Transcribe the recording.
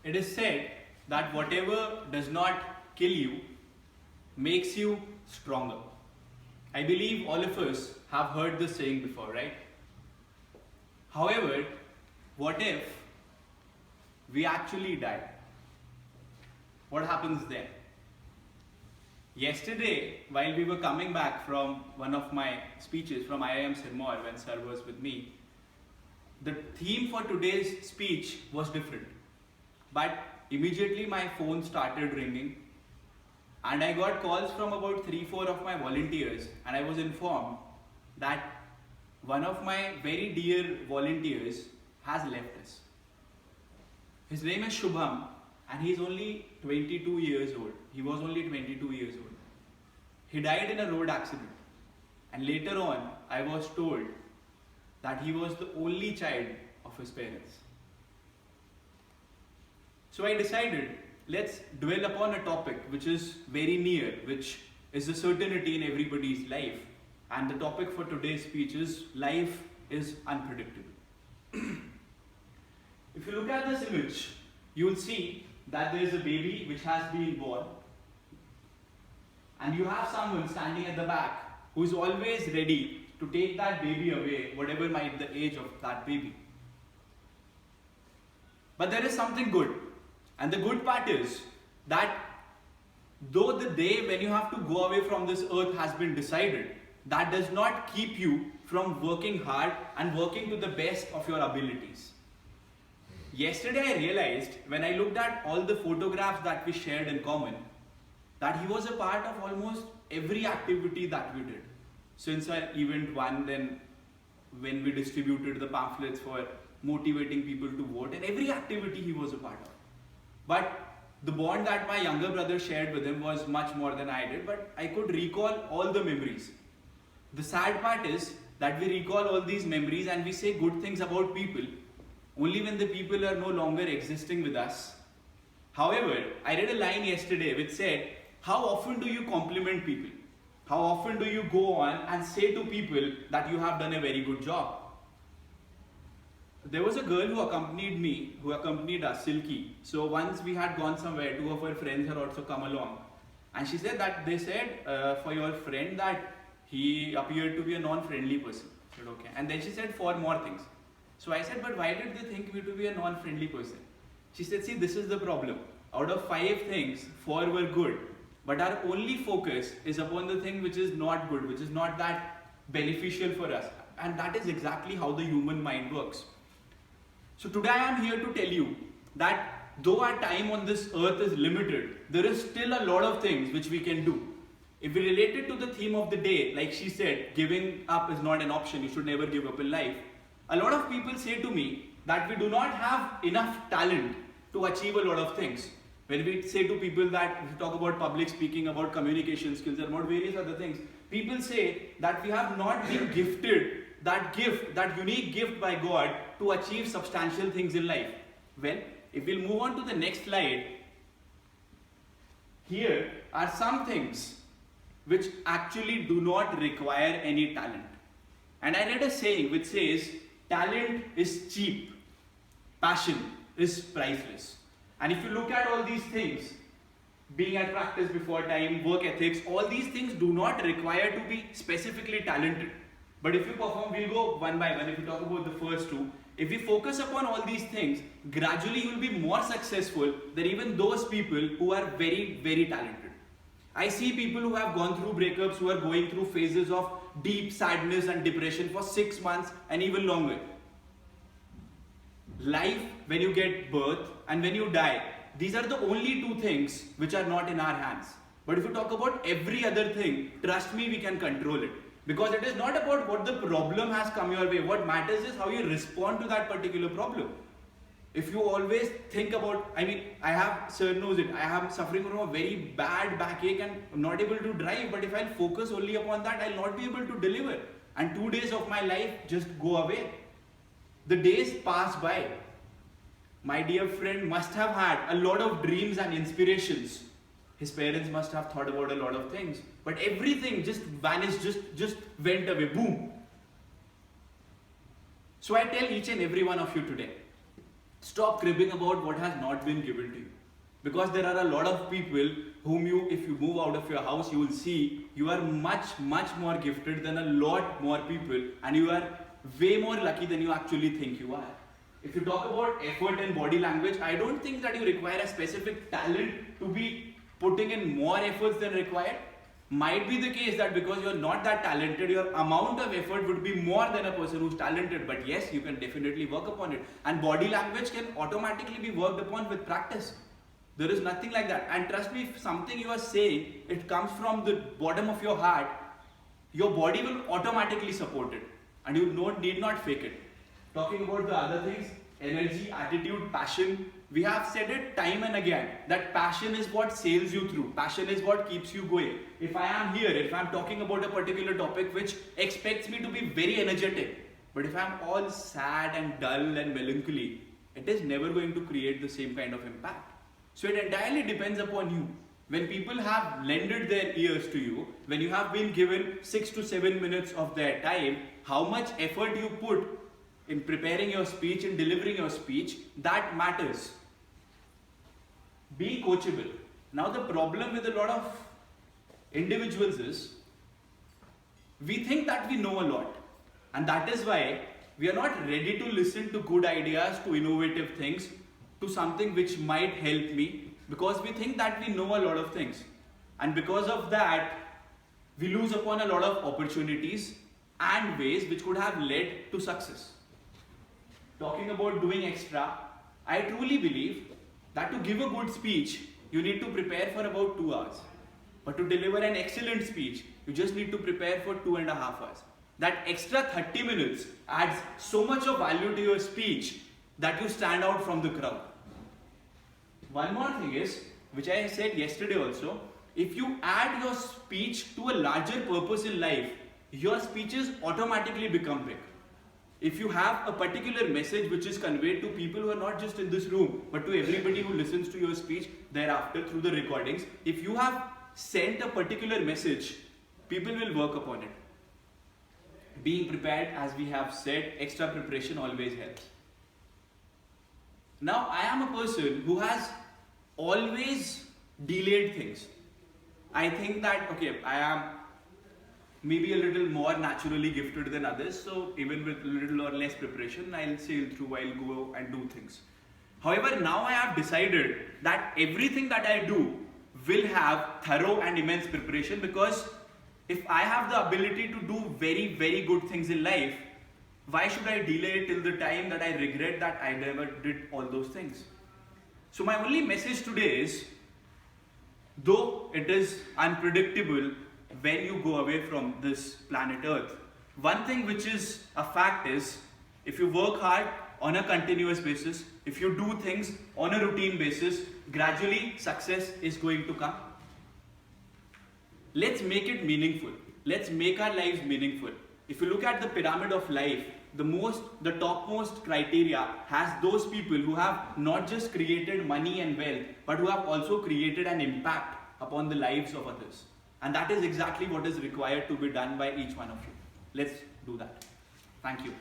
It is said that whatever does not kill you makes you stronger. I believe all of us have heard this saying before, right? However, what if we actually die? What happens then? Yesterday, while we were coming back from one of my speeches from IIM Sirmaur when sir was with me, the theme for today's speech was different. But immediately my phone started ringing and I got calls from about 3-4 of my volunteers, and I was informed that one of my very dear volunteers has left us. His name is Shubham and he's only 22 years old. He was only 22 years old. He died in a road accident, and later on I was told that he was the only child of his parents. So I decided, let's dwell upon a topic which is very near, which is a certainty in everybody's life. And the topic for today's speech is life is unpredictable. If you look at this image, you will see that there is a baby which has been born, and you have someone standing at the back who is always ready to take that baby away, whatever might be the age of that baby. But there is something good, and the good part is that though the day when you have to go away from this earth has been decided, that does not keep you from working hard and working to the best of your abilities. Yesterday I realized, when I looked at all the photographs that we shared in common, that he was a part of almost every activity that we did. Since our event 1, then when we distributed the pamphlets for motivating people to vote, and every activity he was a part of. But the bond that my younger brother shared with him was much more than I did, but I could recall all the memories. The sad part is that we recall all these memories and we say good things about people only when the people are no longer existing with us. However, I read a line yesterday which said, how often do you compliment people? How often do you go on and say to people that you have done a very good job? There was a girl who accompanied us, Silky. So once we had gone somewhere, 2 of her friends had also come along. And she said that they said for your friend that he appeared to be a non-friendly person. I said, okay. And then she said 4 more things. So I said, but why did they think me to be a non-friendly person? She said, see, this is the problem. Out of 5 things, 4 were good. But our only focus is upon the thing which is not good, which is not that beneficial for us. And that is exactly how the human mind works. So today I am here to tell you that though our time on this earth is limited, there is still a lot of things which we can do. If we relate it to the theme of the day, like she said, giving up is not an option, you should never give up in life. A lot of people say to me that we do not have enough talent to achieve a lot of things. When we say to people that, if you talk about public speaking, about communication skills, and about various other things, people say that we have not been gifted that gift, that unique gift by God to achieve substantial things in life. Well, if we'll move on to the next slide, here are some things which actually do not require any talent. And I read a saying which says, talent is cheap, passion is priceless. And if you look at all these things, being at practice before time, work ethics, all these things do not require to be specifically talented. But if you perform, we'll go one by one. If you talk about the first 2, if we focus upon all these things, gradually you will be more successful than even those people who are very, very talented. I see people who have gone through breakups, who are going through phases of deep sadness and depression for 6 months and even longer. Life, when you get birth and when you die, these are the only 2 things which are not in our hands. But if you talk about every other thing, trust me, we can control it. Because it is not about what the problem has come your way. What matters is how you respond to that particular problem. If you always think about, sir knows it, I am suffering from a very bad backache and I'm not able to drive, but if I'll focus only upon that, I'll not be able to deliver. And 2 days of my life just go away. The days pass by. My dear friend must have had a lot of dreams and inspirations. His parents must have thought about a lot of things, but everything just vanished, just went away, boom. So I tell each and every one of you today, Stop cribbing about what has not been given to you. Because there are a lot of people whom if you move out of your house, you will see you are much, much more gifted than a lot more people, and you are way more lucky than you actually think you are. If you talk about effort and body language, I don't think that you require a specific talent to be putting in more efforts than required. Might be the case that because you're not that talented, your amount of effort would be more than a person who's talented. But yes, you can definitely work upon it. And body language can automatically be worked upon with practice. There is nothing like that. And trust me, if something you are saying, it comes from the bottom of your heart, your body will automatically support it. And you need not fake it. Talking about the other things, energy, attitude, passion, we have said it time and again that passion is what sails you through. Passion is what keeps you going. If I am here, if I am talking about a particular topic which expects me to be very energetic, but if I am all sad and dull and melancholy, it is never going to create the same kind of impact. So it entirely depends upon you. When people have lended their ears to you, when you have been given 6 to 7 minutes of their time, how much effort you put in preparing your speech and delivering your speech, that matters. Be coachable. Now the problem with a lot of individuals is, we think that we know a lot, and that is why we are not ready to listen to good ideas, to innovative things, to something which might help me, because we think that we know a lot of things, and because of that we lose upon a lot of opportunities and ways which could have led to success. Talking about doing extra, I truly believe that to give a good speech, you need to prepare for about 2 hours. But to deliver an excellent speech, you just need to prepare for 2.5 hours. That extra 30 minutes adds so much of value to your speech that you stand out from the crowd. One more thing is, which I said yesterday also, if you add your speech to a larger purpose in life, your speeches automatically become big. If you have a particular message which is conveyed to people who are not just in this room, but to everybody who listens to your speech thereafter through the recordings, if you have sent a particular message, people will work upon it. Being prepared, as we have said, extra preparation always helps. Now, I am a person who has always delayed things. I think that, okay, I am maybe a little more naturally gifted than others, so even with little or less preparation, I'll sail through, I'll go and do things. However, now I have decided that everything that I do will have thorough and immense preparation, because if I have the ability to do very, very good things in life, why should I delay till the time that I regret that I never did all those things? So my only message today is, though it is unpredictable when you go away from this planet Earth, one thing which is a fact is, if you work hard on a continuous basis, if you do things on a routine basis, gradually success is going to come. Let's make it meaningful. Let's make our lives meaningful. If you look at the pyramid of life, the topmost criteria has those people who have not just created money and wealth, but who have also created an impact upon the lives of others. And that is exactly what is required to be done by each one of you. Let's do that. Thank you.